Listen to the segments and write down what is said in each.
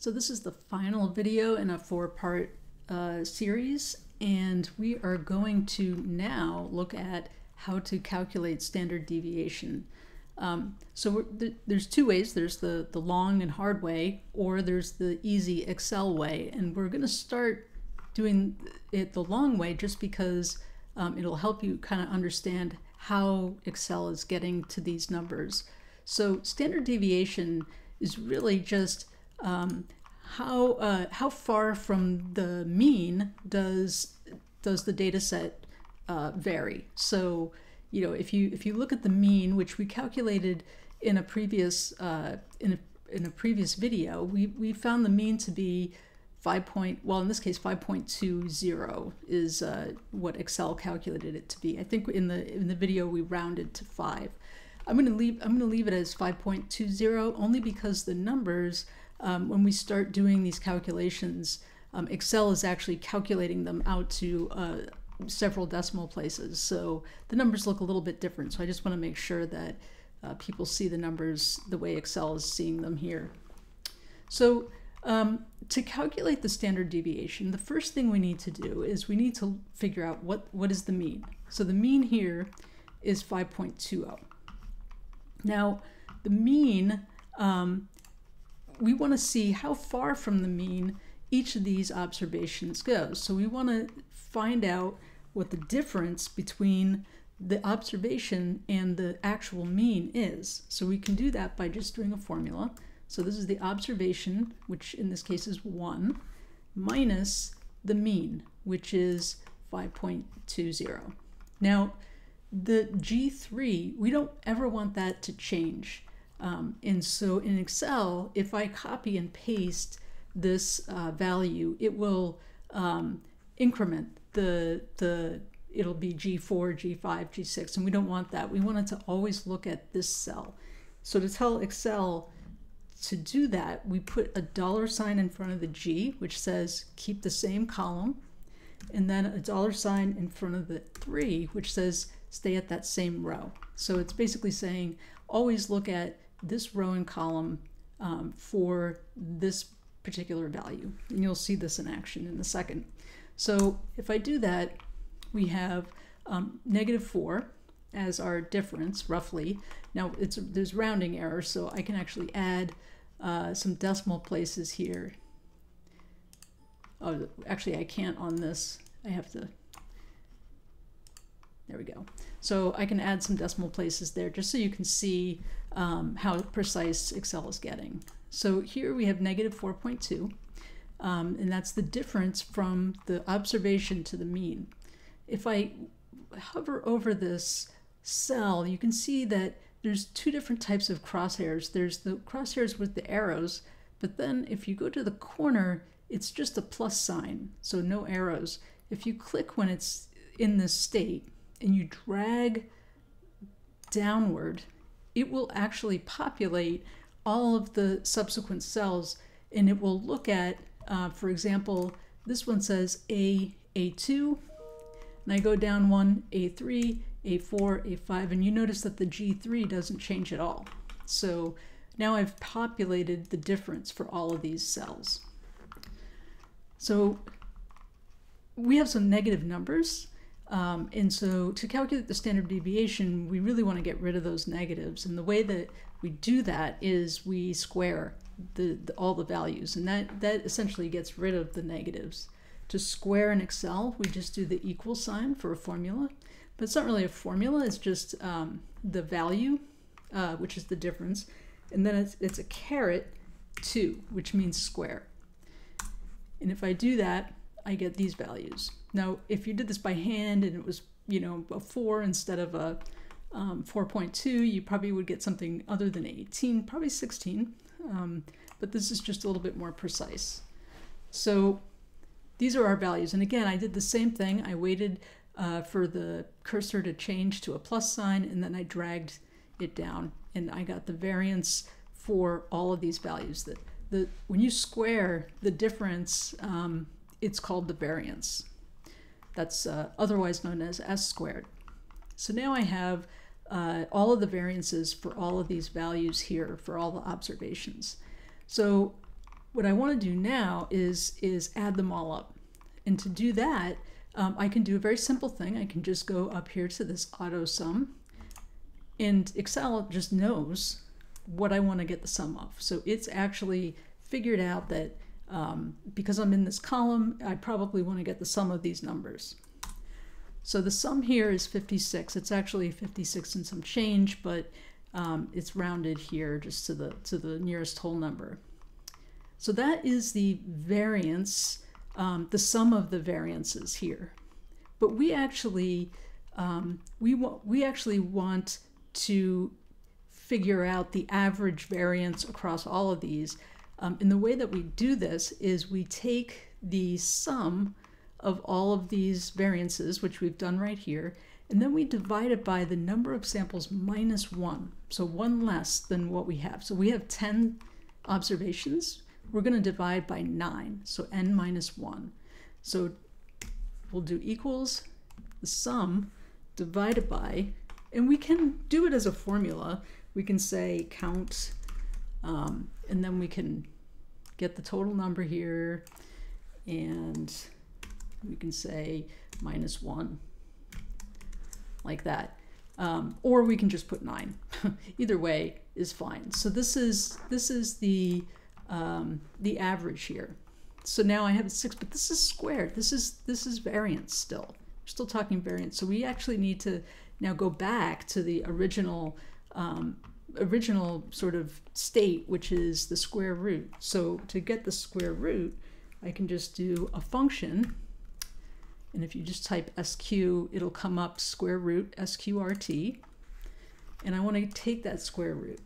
So this is the final video in a four-part series, and we are going to now look at how to calculate standard deviation. There's two ways. There's the long and hard way, or there's the easy Excel way, and we're going to start doing it the long way just because it'll help you kind of understand how Excel is getting to these numbers. So standard deviation is really just how far from the mean does the data set vary. So if you look at the mean, which we calculated in a previous in a previous video, we found the mean to be in this case 5.20 is what Excel calculated it to be. I think in the video we rounded to 5. I'm going to leave it as 5.20 only because the numbers, when we start doing these calculations, Excel is actually calculating them out to several decimal places. So the numbers look a little bit different. So I just want to make sure that people see the numbers the way Excel is seeing them here. So to calculate the standard deviation, the first thing we need to do is we need to figure out what is the mean. So the mean here is 5.20. Now, the mean, we want to see how far from the mean each of these observations goes. So we want to find out what the difference between the observation and the actual mean is. So we can do that by just doing a formula. So this is the observation, which in this case is 1, minus the mean, which is 5.20. Now, the G3, we don't ever want that to change. And so in Excel, if I copy and paste this value, it will increment it'll be G4, G5, G6, and we don't want that. We want it to always look at this cell. So to tell Excel to do that, we put a $ in front of the G, which says keep the same column, and then a $ in front of the 3, which says stay at that same row. So it's basically saying always look at this row and column for this particular value. And you'll see this in action in a second. So if I do that, we have -4 as our difference, roughly. Now there's rounding error, so I can actually add some decimal places here. Oh, actually I can't on this. I have to, there we go. So I can add some decimal places there just so you can see how precise Excel is getting. So here we have -4.2, and that's the difference from the observation to the mean. If I hover over this cell, you can see that there's two different types of crosshairs. There's the crosshairs with the arrows, but then if you go to the corner, it's just a plus sign, so no arrows. If you click when it's in this state and you drag downward, it will actually populate all of the subsequent cells, and it will look at, for example, this one says A2, and I go down one, A3, A4, A5, and you notice that the G3 doesn't change at all. So now I've populated the difference for all of these cells. So we have some negative numbers, and so to calculate the standard deviation, we really want to get rid of those negatives, and the way that we do that is we square all the values, and that essentially gets rid of the negatives. To square in Excel, we just do the equal sign for a formula, but it's not really a formula, it's just the value, which is the difference, and then it's a caret 2, which means square. And if I do that, I get these values. Now, if you did this by hand and it was, a 4 instead of a 4.2, you probably would get something other than 18, probably 16, but this is just a little bit more precise. So these are our values, and again, I did the same thing. I waited for the cursor to change to a plus sign, and then I dragged it down, and I got the variance for all of these values. When you square the difference, it's called the variance. That's otherwise known as S squared. So now I have all of the variances for all of these values here for all the observations. So what I want to do now is add them all up. And to do that, I can do a very simple thing. I can just go up here to this auto sum, and Excel just knows what I want to get the sum of. So it's actually figured out that because I'm in this column, I probably want to get the sum of these numbers. So the sum here is 56. It's actually 56 and some change, but it's rounded here just to the nearest whole number. So that is the variance, the sum of the variances here. But we actually want to figure out the average variance across all of these. And the way that we do this is we take the sum of all of these variances, which we've done right here, and then we divide it by the number of samples minus 1, so 1 less than what we have. So we have 10 observations. We're going to divide by 9, so n minus 1. So we'll do equals the sum divided by, and we can do it as a formula. We can say count, and then we can get the total number here, and we can say minus 1, like that. Or we can just put 9. Either way is fine. So this is the average here. So now I have 6, but this is squared. This is variance still. We're still talking variance. So we actually need to now go back to the original sort of state, which is the square root. So to get the square root, I can just do a function, and if you just type SQ, it'll come up square root SQRT, and I want to take that square root,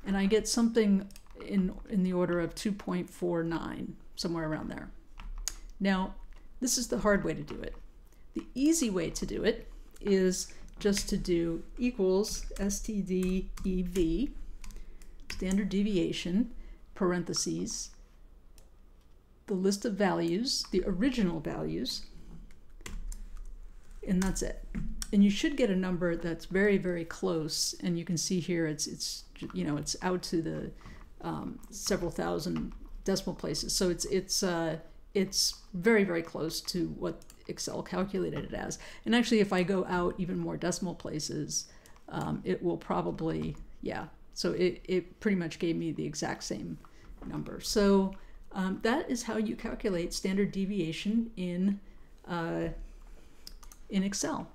and I get something in the order of 2.49, somewhere around there. Now, this is the hard way to do it. The easy way to do it is just to do equals STDEV, standard deviation, parentheses, the list of values, the original values, and that's it. And you should get a number that's very, very close. And you can see here it's out to the several thousand decimal places. So it's very, very close to what Excel calculated it as. And actually, if I go out even more decimal places, it will probably, yeah. So it pretty much gave me the exact same number. So that is how you calculate standard deviation in Excel.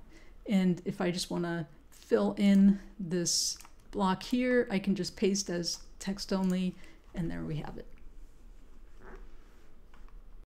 And if I just want to fill in this block here, I can just paste as text only, and there we have it.